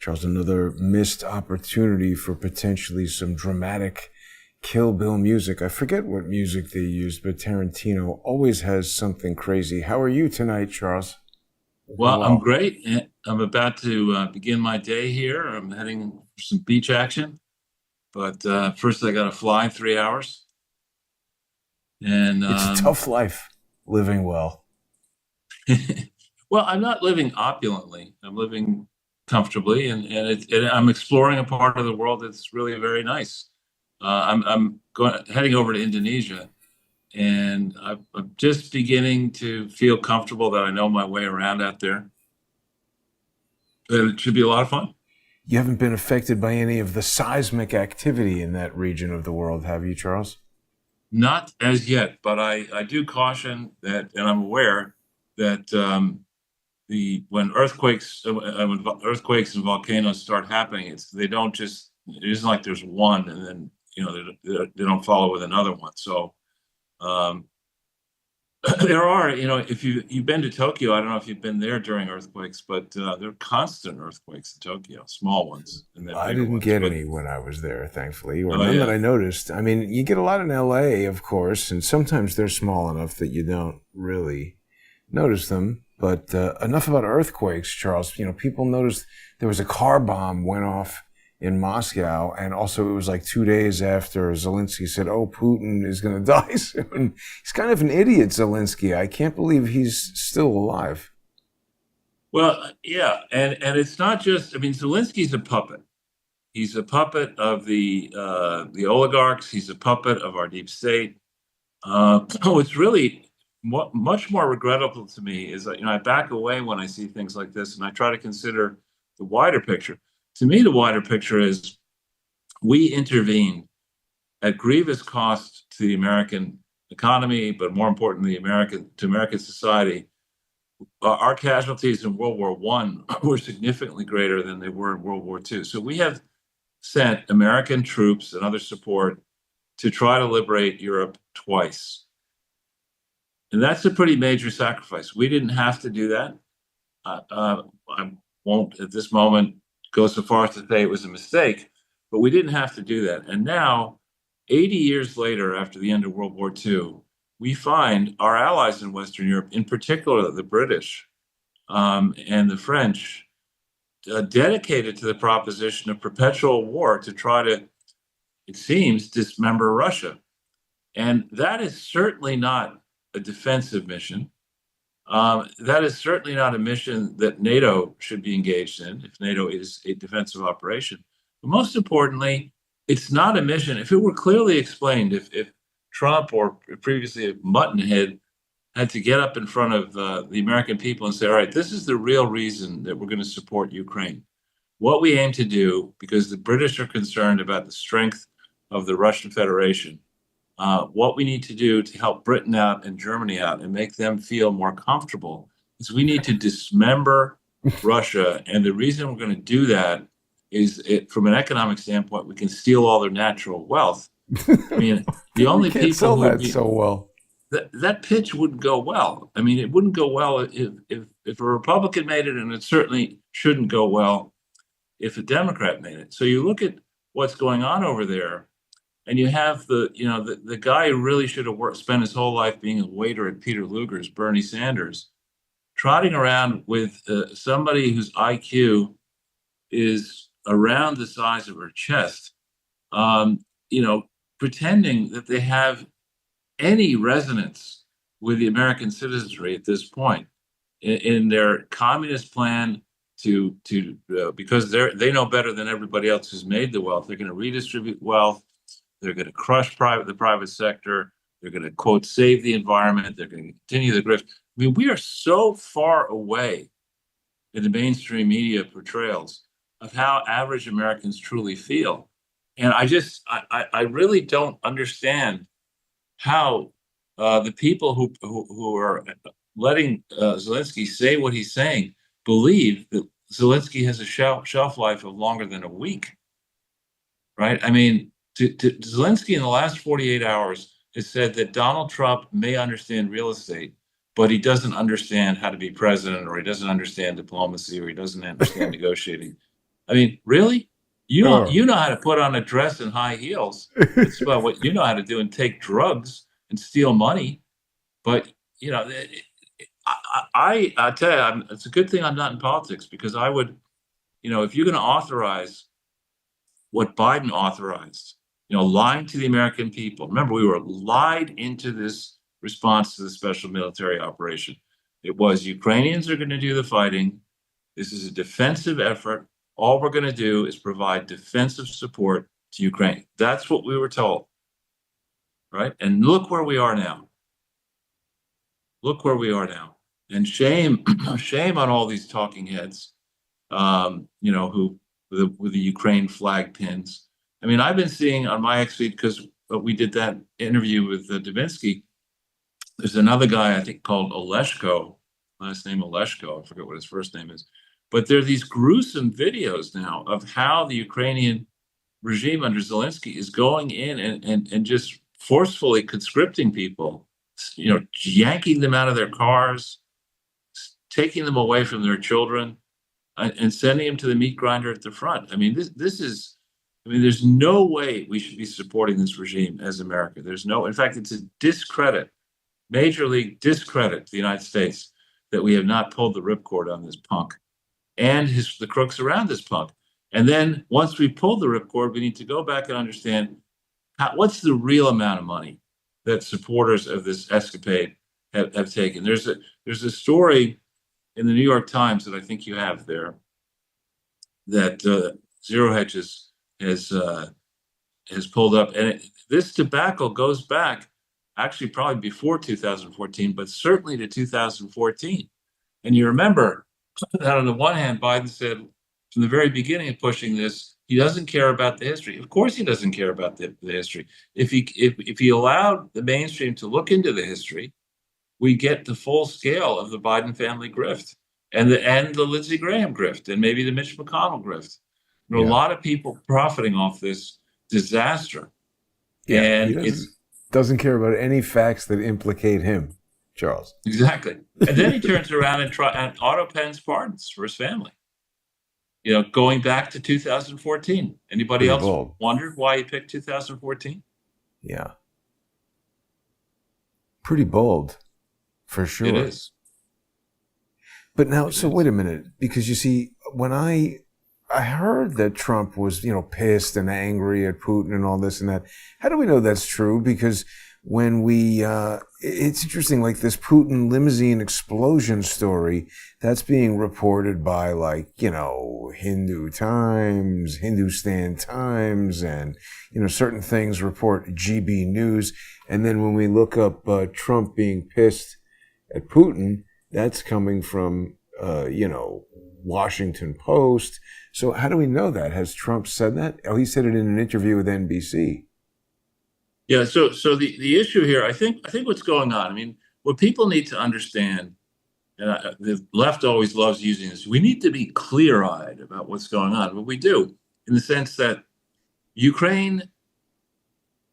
Charles, another missed opportunity for potentially some dramatic Kill Bill music. I forget what music they used, but Tarantino always has something crazy. How are you tonight, Charles? Well, I'm great. I'm about to begin my day here. I'm heading for some beach action, but first I got to fly 3 hours. And It's a tough life living well. well, I'm not living opulently. I'm living comfortably, and I'm exploring a part of the world that's really very nice. I'm heading over to Indonesia, and I'm just beginning to feel comfortable that I know my way around out there. And it should be a lot of fun. You haven't been affected by any of the seismic activity in that region of the world, have you, Charles? Not as yet, but I do caution that, and I'm aware that the when earthquakes and volcanoes start happening, they don't just it isn't like there's one and then they don't follow with another one. So um, there are, if you've been to Tokyo, I don't know if you've been there during earthquakes, but there are constant earthquakes in Tokyo, small ones and then I bigger didn't ones. get But any when I was there, thankfully, or oh none that yeah, I noticed. I mean, you get a lot in LA, of course, and sometimes they're small enough that you don't really notice them. But enough about earthquakes, Charles. People noticed there was a car bomb went off in Moscow, and also it was like 2 days after Zelensky said, "Oh, Putin is going to die soon." He's kind of an idiot, Zelensky. I can't believe he's still alive. well, yeah, and it's not just. I mean, Zelensky's a puppet. He's a puppet of the oligarchs. He's a puppet of our deep state. What's really much more regrettable to me is that I back away when I see things like this, and I try to consider the wider picture. To me, the wider picture is we intervened at grievous cost to the American economy, but more importantly, American society. Our casualties in World War One were significantly greater than they were in World War Two. So we have sent American troops and other support to try to liberate Europe twice. And that's a pretty major sacrifice. We didn't have to do that. I won't at this moment go so far as to say it was a mistake, but we didn't have to do that. And now, 80 years later, after the end of World War II, we find our allies in Western Europe, in particular the British and the French, dedicated to the proposition of perpetual war to try to, it seems, dismember Russia. And that is certainly not a defensive mission. That is certainly not a mission that NATO should be engaged in, if NATO is a defensive operation. But most importantly, it's not a mission. If it were clearly explained, if Trump or previously Muttonhead had to get up in front of the American people and say, all right, this is the real reason that we're going to support Ukraine. What we aim to do, because the British are concerned about the strength of the Russian Federation, what we need to do to help Britain out and Germany out and make them feel more comfortable is we need to dismember Russia. And the reason we're going to do that is from an economic standpoint, we can steal all their natural wealth. I mean, the We only can't people sell who would that be so well. that pitch wouldn't go well. I mean, it wouldn't go well if a Republican made it, and it certainly shouldn't go well if a Democrat made it. So you look at what's going on over there, and you have the guy who really should have spent his whole life being a waiter at Peter Luger's, Bernie Sanders, trotting around with somebody whose IQ is around the size of her chest, um, you know, pretending that they have any resonance with the American citizenry at this point in their communist plan to because they know better than everybody else who's made the wealth. They're going to redistribute wealth. They're going to crush the private sector. They're going to, quote, save the environment. They're going to continue the grift. I mean, we are so far away in the mainstream media portrayals of how average Americans truly feel. And I really don't understand how the people who are letting Zelensky say what he's saying believe that Zelensky has a shelf life of longer than a week, right? I mean, Zelensky in the last 48 hours has said that Donald Trump may understand real estate, but he doesn't understand how to be president, or he doesn't understand diplomacy, or he doesn't understand negotiating. I mean, really? Oh. You know how to put on a dress and high heels. That's about what you know how to do, and take drugs and steal money. But you know, I tell you, it's a good thing I'm not in politics, because I would, if you're going to authorize what Biden authorized, lying to the American people. Remember, we were lied into this response to the special military operation. It was Ukrainians are going to do the fighting. This is a defensive effort. All we're going to do is provide defensive support to Ukraine. That's what we were told, right? And look where we are now. Look where we are now. And shame, shame on all these talking heads, who with the Ukraine flag pins. I mean, I've been seeing on my X feed, because we did that interview with Davinsky. There's another guy I think called Oleshko, last name Oleshko. I forget what his first name is. But there are these gruesome videos now of how the Ukrainian regime under Zelensky is going in and just forcefully conscripting people, yanking them out of their cars, taking them away from their children, and sending them to the meat grinder at the front. I mean, there's no way we should be supporting this regime as America. In fact, it's a discredit, major league discredit to the United States, that we have not pulled the ripcord on this punk and the crooks around this punk. And then once we pull the ripcord, we need to go back and understand what's the real amount of money that supporters of this escapade have taken. There's a story in the New York Times that I think you have there, that Zero Hedges has pulled up, and this tobacco goes back actually probably before 2014, but certainly to 2014. And you remember that on the one hand, Biden said from the very beginning of pushing this, he doesn't care about the history. Of course, he doesn't care about the history. If he allowed the mainstream to look into the history, we get the full scale of the Biden family grift, and the Lindsey Graham grift, and maybe the Mitch McConnell grift. There are a Yeah. lot of people profiting off this disaster, Yeah. He and doesn't it's doesn't care about any facts that implicate him, Charles. exactly. And then he turns around and auto pens pardons for his family. Going back to 2014. Anybody Pretty else bold. wondered why he picked 2014? Yeah. Pretty bold, for It sure. is. But now, It so wait is. a minute, because you see, when I heard that Trump was, pissed and angry at Putin and all this and that. How do we know that's true? Because when it's interesting, like this Putin limousine explosion story, that's being reported by Hindu Times, Hindustan Times, and, certain things report GB News. And then when we look up Trump being pissed at Putin, that's coming from, Washington Post. So how do we know that? Has Trump said that? Oh, he said it in an interview with NBC. Yeah. So the issue here, I think what's going on. I mean, what people need to understand, and the left always loves using this. We need to be clear-eyed about what's going on. But we do, in the sense that Ukraine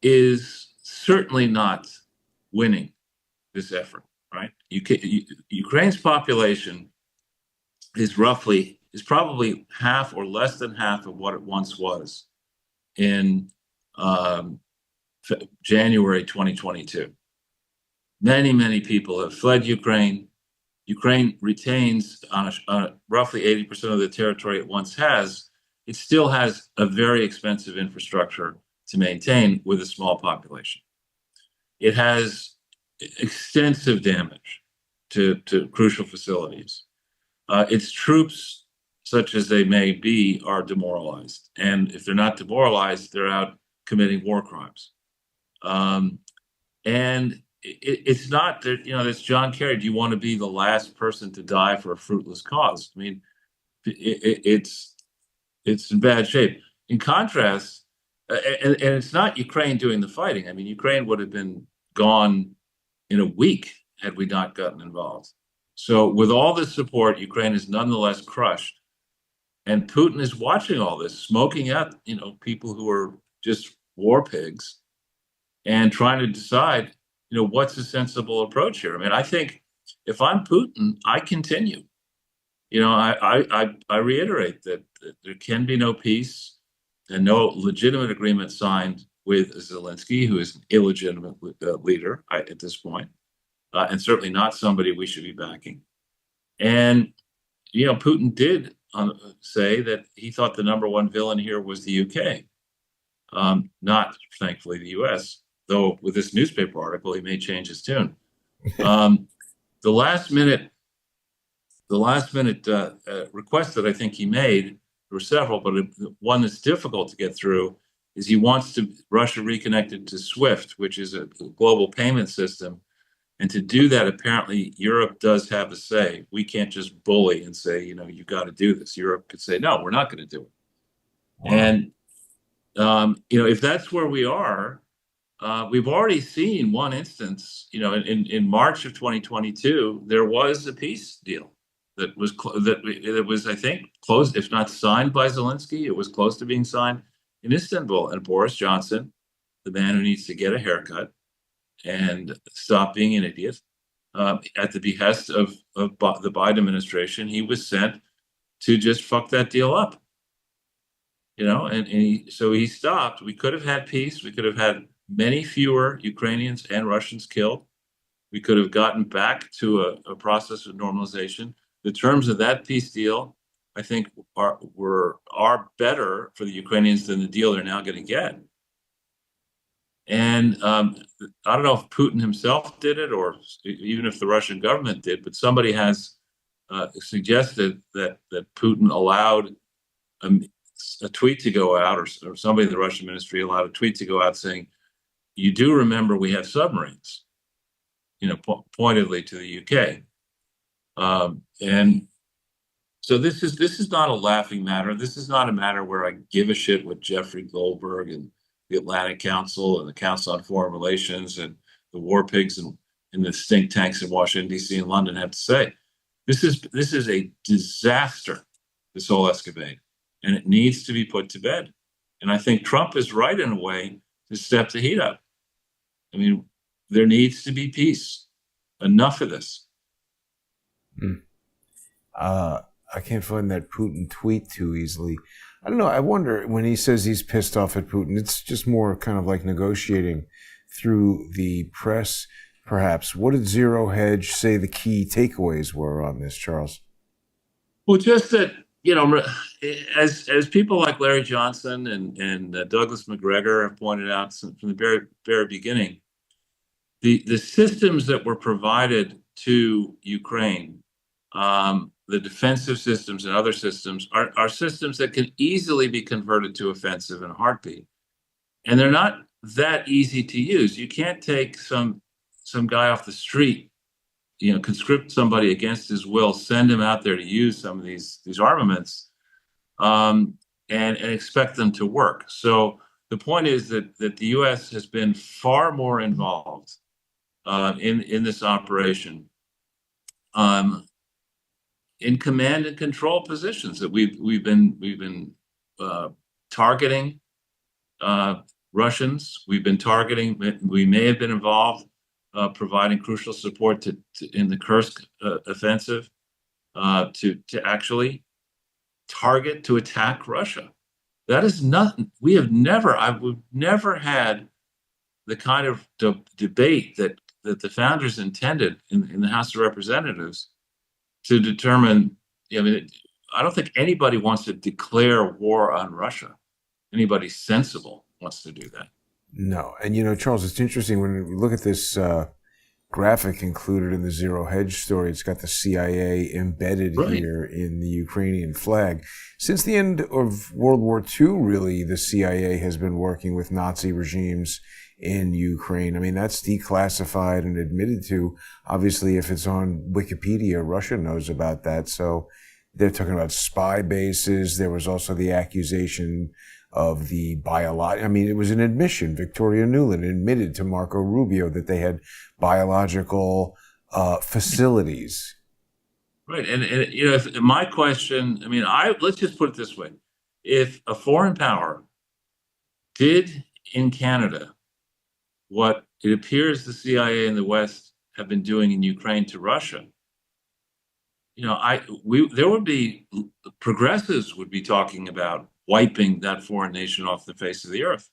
is certainly not winning this effort, right? Ukraine's population is probably half or less than half of what it once was in um, January 2022. Many people have fled Ukraine. Ukraine retains roughly 80% of the territory it once has. It still has a very expensive infrastructure to maintain with a small population. It has extensive damage to crucial facilities. Its troops, such as they may be, are demoralized. And if they're not demoralized, they're out committing war crimes. And it's not that, there's John Kerry. Do you want to be the last person to die for a fruitless cause? I mean, it's in bad shape. In contrast, and it's not Ukraine doing the fighting. I mean, Ukraine would have been gone in a week had we not gotten involved. So with all this support, Ukraine is nonetheless crushed. And Putin is watching all this, smoking out, people who are just war pigs, and trying to decide, what's a sensible approach here. I mean, I think if I'm Putin, I continue. I reiterate that there can be no peace and no legitimate agreement signed with Zelensky, who is an illegitimate leader at this point, and certainly not somebody we should be backing. And Putin did say that he thought the number one villain here was the UK, not thankfully the US. Though with this newspaper article, he may change his tune. Um, the last minute request that I think he made, there were several, but one that's difficult to get through is he wants Russia reconnected to SWIFT, which is a global payment system. And to do that, apparently Europe does have a say. We can't just bully and say, you've got to do this. Europe could say, no, we're not going to do it. Wow. And if that's where we are, we've already seen one instance. In March of 2022, there was a peace deal that was, I think, closed, if not signed by Zelensky. It was close to being signed in Istanbul, and Boris Johnson, the man who needs to get a haircut and stop being an idiot, at the behest of the Biden administration, he was sent to just fuck that deal up. So he stopped. We could have had peace. We could have had many fewer Ukrainians and Russians killed. We could have gotten back to a process of normalization. The terms of that peace deal, I think, are better for the Ukrainians than the deal they're now going to get. And I don't know if Putin himself did it, or even if the Russian government did, but somebody has suggested that Putin allowed a tweet to go out, or somebody in the Russian ministry allowed a tweet to go out saying, "You do remember we have submarines," pointedly to the UK. And so this is not a laughing matter. This is not a matter where I give a shit what Jeffrey Goldberg and the Atlantic Council and the Council on Foreign Relations and the war pigs and the think tanks in Washington, D.C. and London have to say. This is a disaster, this whole escapade, and it needs to be put to bed. And I think Trump is right in a way to step the heat up. I mean, there needs to be peace. Enough of this. I can't find that Putin tweet too easily. I don't know. I wonder, when he says he's pissed off at Putin, it's just more kind of like negotiating through the press, perhaps. What did Zero Hedge say the key takeaways were on this, Charles? Well, just that, as people like Larry Johnson and Douglas McGregor have pointed out from the very, very beginning, the systems that were provided to Ukraine, the defensive systems and other systems, are systems that can easily be converted to offensive in a heartbeat. And they're not that easy to use. You can't take some guy off the street, conscript somebody against his will, send him out there to use some of these armaments, and expect them to work. So the point is that the U.S. has been far more involved in this operation, in command and control positions, that we've been targeting Russians. We've been targeting. We may have been involved providing crucial support in the Kursk offensive to actually target, to attack Russia. That is nothing. We've never had the kind of debate that the founders intended in the House of Representatives to determine. I don't think anybody wants to declare war on Russia. Anybody sensible wants to do that. No. And, Charles, it's interesting when we look at this graphic included in the Zero Hedge story. It's got the CIA embedded here in the Ukrainian flag. Since the end of World War II, really, the CIA has been working with Nazi regimes in Ukraine. I mean, that's declassified and admitted to. Obviously, if it's on Wikipedia, Russia knows about that. So they're talking about spy bases. There was also the accusation of the it was an admission. Victoria Nuland admitted to Marco Rubio that they had biological facilities. Right. And if my question, let's just put it this way. If a foreign power did in Canada what it appears the CIA and the West have been doing in Ukraine to Russia, there would be progressives would be talking about wiping that foreign nation off the face of the earth,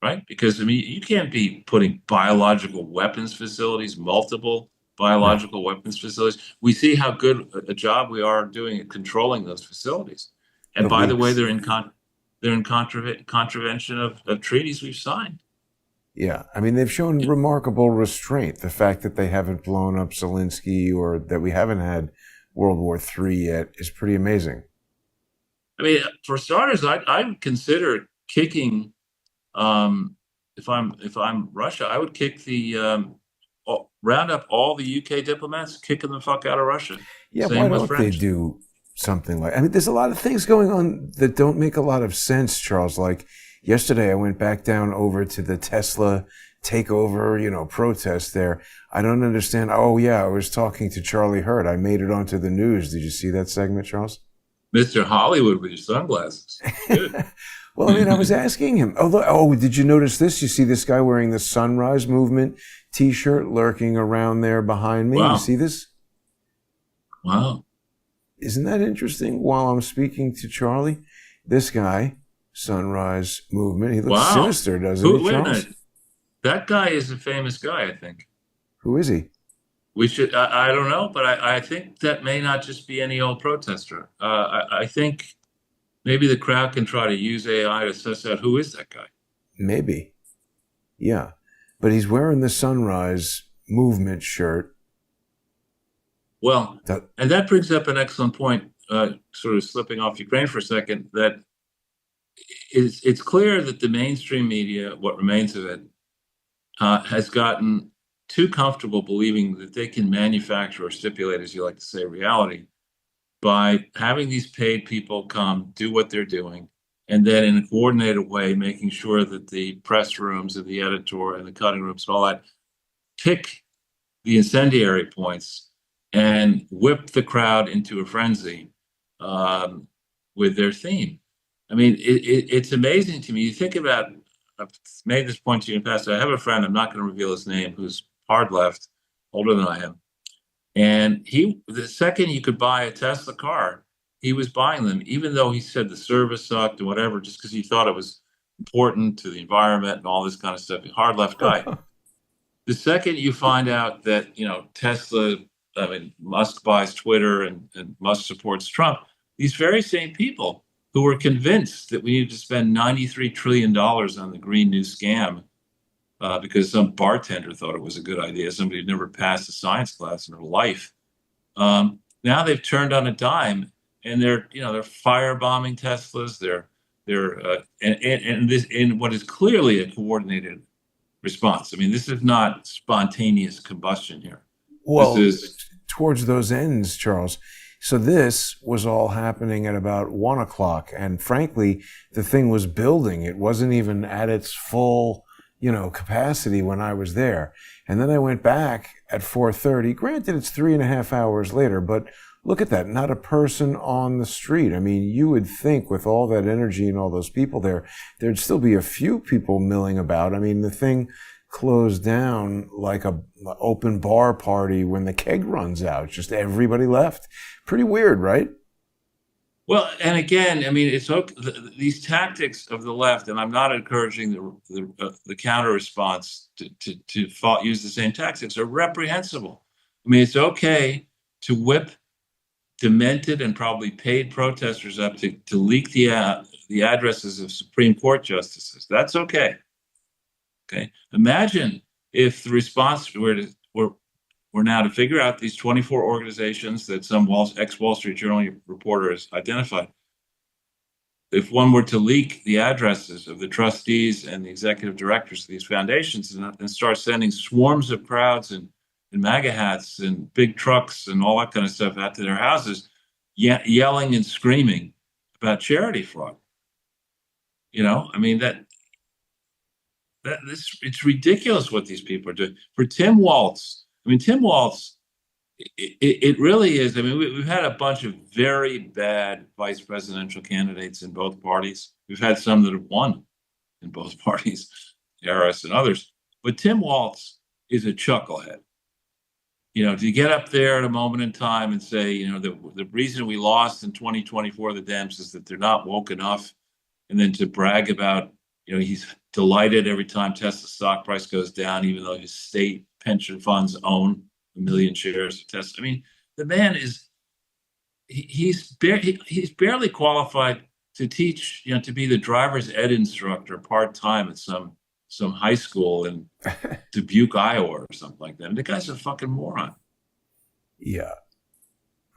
right? Because I mean, you can't be putting biological weapons facilities, multiple No, biological weapons facilities. We see how good a job we are doing at controlling those facilities. And the by the way, leaks. they're in contravention of treaties we've signed. Yeah, I mean, they've shown remarkable restraint. The fact that they haven't blown up Zelensky or that we haven't had World War III yet is pretty amazing. I mean, for starters, I would consider kicking. If I'm Russia, I would kick round up all the UK diplomats, kicking the fuck out of Russia. Yeah, why Same with don't they French. do something like? I mean, there's a lot of things going on that don't make a lot of sense, Charles. Like yesterday, I went back down over to the Tesla takeover, protest there. I don't understand. Oh yeah, I was talking to Charlie Hurt. I made it onto the news. Did you see that segment, Charles? Mr. Hollywood with your sunglasses. Good. Well, I mean, I was asking him. Oh, did you notice this? You see this guy wearing the Sunrise Movement T-shirt lurking around there behind me? You Wow. see this? Wow. Isn't that interesting? While I'm speaking to Charlie, this guy, Sunrise Movement, he looks Wow. sinister, doesn't he, Wait a Charles? minute. That guy is a famous guy, I think. Who is he? We should, I don't know, but I think that may not just be any old protester. I think maybe the crowd can try to use AI to suss out who is that guy. Maybe. Yeah. But he's wearing the Sunrise Movement shirt. Well, That, and that brings up an excellent point, sort of slipping off Ukraine for a second, that it's clear that the mainstream media, what remains of it, has gotten too comfortable believing that they can manufacture or stipulate, as you like to say, reality by having these paid people come do what they're doing, and then in a coordinated way, making sure that the press rooms and the editor and the cutting rooms and all that pick the incendiary points and whip the crowd into a frenzy with their theme. I mean, it's amazing to me. You think about, I've made this point to you in the past. I have a friend, I'm not going to reveal his name, who's hard left, older than I am. And the second you could buy a Tesla car, he was buying them, even though he said the service sucked and whatever, just because he thought it was important to the environment and all this kind of stuff. Hard left guy. The second you find out that, Tesla, I mean, Musk buys Twitter and Musk supports Trump, these very same people who were convinced that we needed to spend $93 trillion on the Green New Scam because some bartender thought it was a good idea, somebody who'd never passed a science class in her life. Now they've turned on a dime and they're firebombing Teslas. And this in what is clearly a coordinated response. I mean, this is not spontaneous combustion here. well, This is towards those ends, Charles. So this was all happening at about 1 o'clock. And frankly, the thing was building. It wasn't even at its full, capacity when I was there. And then I went back at 4:30. Granted, it's 3.5 hours later, but look at that. Not a person on the street. I mean, you would think with all that energy and all those people there, there'd still be a few people milling about. I mean, the thing closed down like a open bar party when the keg runs out. Just everybody left. Pretty weird, right? well, and again, I mean, it's okay, these tactics of the left, and I'm not encouraging the counter response to use the same tactics, are reprehensible. I mean, it's okay to whip demented and probably paid protesters up to leak the addresses of Supreme Court justices. That's okay. Okay. Imagine if the response were now to figure out these 24 organizations that some ex-Wall Street Journal reporter has identified. If one were to leak the addresses of the trustees and the executive directors of these foundations and start sending swarms of crowds and MAGA hats and big trucks and all that kind of stuff out to their houses, yelling and screaming about charity fraud. I mean, it's ridiculous what these people are doing. For Tim Walz, Tim Walz, it really is. I mean, we've had a bunch of very bad vice presidential candidates in both parties. We've had some that have won in both parties, Harris and others. But Tim Walz is a chucklehead. to get up there at a moment in time and say, the reason we lost in 2024 the Dems is that they're not woke enough, and then to brag about, he's delighted every time Tesla stock price goes down, even though his state pension funds own 1 million shares of Tesla. I mean, the man is he's barely qualified to teach, to be the driver's ed instructor part-time at some high school in Dubuque, Iowa or something like that. And the guy's a fucking moron. Yeah.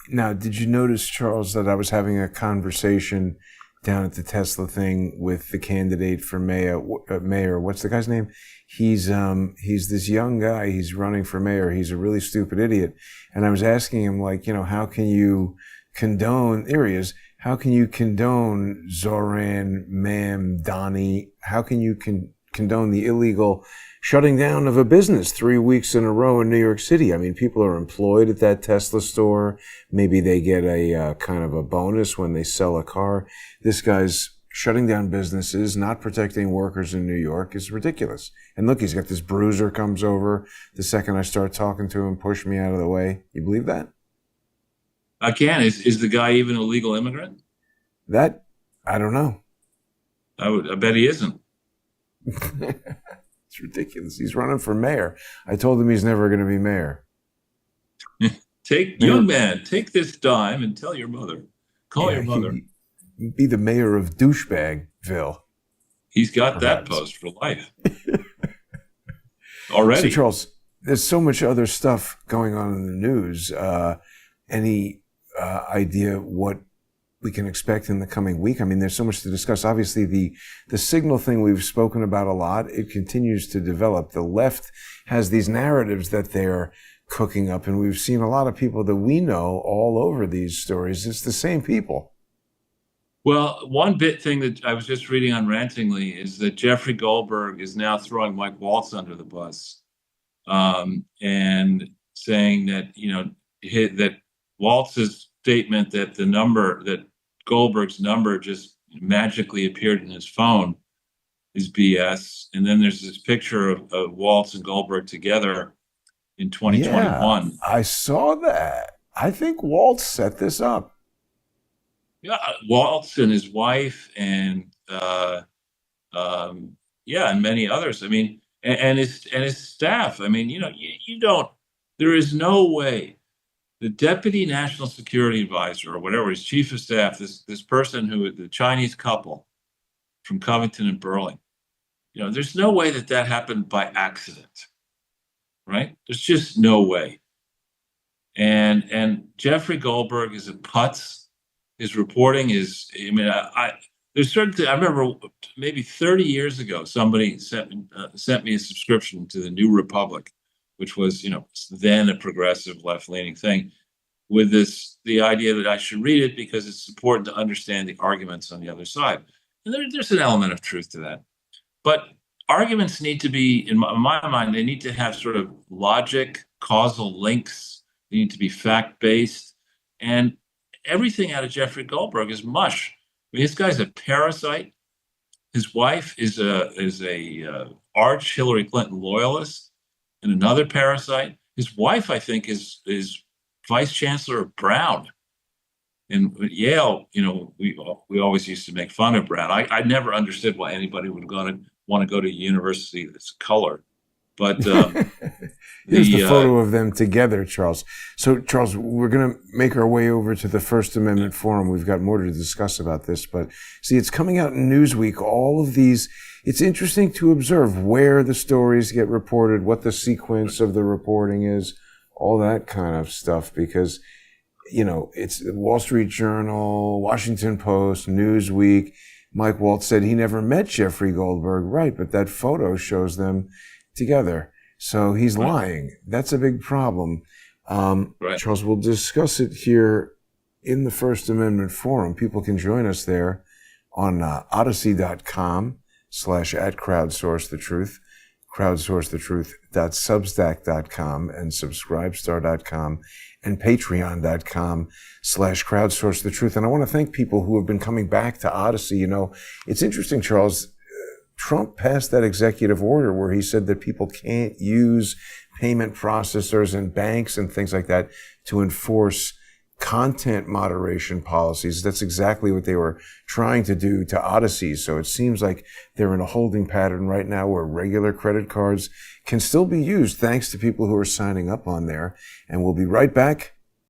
Now, did you notice, Charles, that I was having a conversation down at the Tesla thing with the candidate for mayor? What's the guy's name? He's this young guy. He's running for mayor. He's a really stupid idiot. And I was asking him, like, how can you condone, there he is, how can you condone Zoran Mamdani? How can you condone the illegal shutting down of a business 3 weeks in a row in New York City? I mean, people are employed at that Tesla store. Maybe they get a kind of a bonus when they sell a car. This guy's shutting down businesses, not protecting workers in New York is ridiculous. And look, he's got this bruiser comes over the second I start talking to him, push me out of the way. You believe that? Again, is the guy even a legal immigrant? That, I don't know. I bet he isn't. It's ridiculous. He's running for mayor. I told him he's never going to be mayor. Young man, take this dime and tell your mother. Call your mother. Be the mayor of Douchebagville. He's got that post for life. Already. So, Charles, there's so much other stuff going on in the news. Any idea what we can expect in the coming week? I mean, there's so much to discuss. Obviously, the signal thing we've spoken about a lot. It continues to develop. The left has these narratives that they're cooking up, and we've seen a lot of people that we know all over these stories. It's the same people. Well, one thing that I was just reading on Rantingly is that Jeffrey Goldberg is now throwing Mike Waltz under the bus, and saying that, that Waltz's statement that Goldberg's number just magically appeared in his phone is BS. And then there's this picture of Waltz and Goldberg together in 2021. Yeah, I saw that. I think Waltz set this up. Yeah, Waltz and his wife and and many others. I mean, and his staff. I mean, you don't. There is no way the deputy national security advisor or whatever, his chief of staff, this person the Chinese couple from Covington and Burling, there's no way that happened by accident, right? There's just no way. And Jeffrey Goldberg is a putz. His reporting is, there's certain, I remember maybe 30 years ago, somebody sent me a subscription to the New Republic, which was, then a progressive left-leaning thing, with the idea that I should read it because it's important to understand the arguments on the other side. And there's an element of truth to that. But arguments need to be, in my mind, they need to have sort of logic, causal links. They need to be fact-based. And everything out of Jeffrey Goldberg is mush. I mean, this guy's a parasite. His wife is a arch Hillary Clinton loyalist, and another parasite. His wife, I think, is vice chancellor of Brown. And at Yale, we always used to make fun of Brown. I never understood why anybody would want to go to a university that's colored. But here's the photo of them together, Charles. So, Charles, we're going to make our way over to the First Amendment Forum. We've got more to discuss about this. But see, it's coming out in Newsweek. All of these, it's interesting to observe where the stories get reported, what the sequence of the reporting is, all that kind of stuff. Because, it's the Wall Street Journal, Washington Post, Newsweek. Mike Waltz said he never met Jeffrey Goldberg. Right, but that photo shows them together. So he's lying. That's a big problem. Right. Charles, we'll discuss it here in the First Amendment Forum. People can join us there on odyssey.com/@crowdsourcethetruth, crowdsourcethetruth.substack.com and subscribestar.com and patreon.com/crowdsourcethetruth. And I want to thank people who have been coming back to Odyssey. It's interesting, Charles. Trump passed that executive order where he said that people can't use payment processors and banks and things like that to enforce content moderation policies. That's exactly what they were trying to do to Odyssey. So it seems like they're in a holding pattern right now where regular credit cards can still be used thanks to people who are signing up on there. And we'll be right back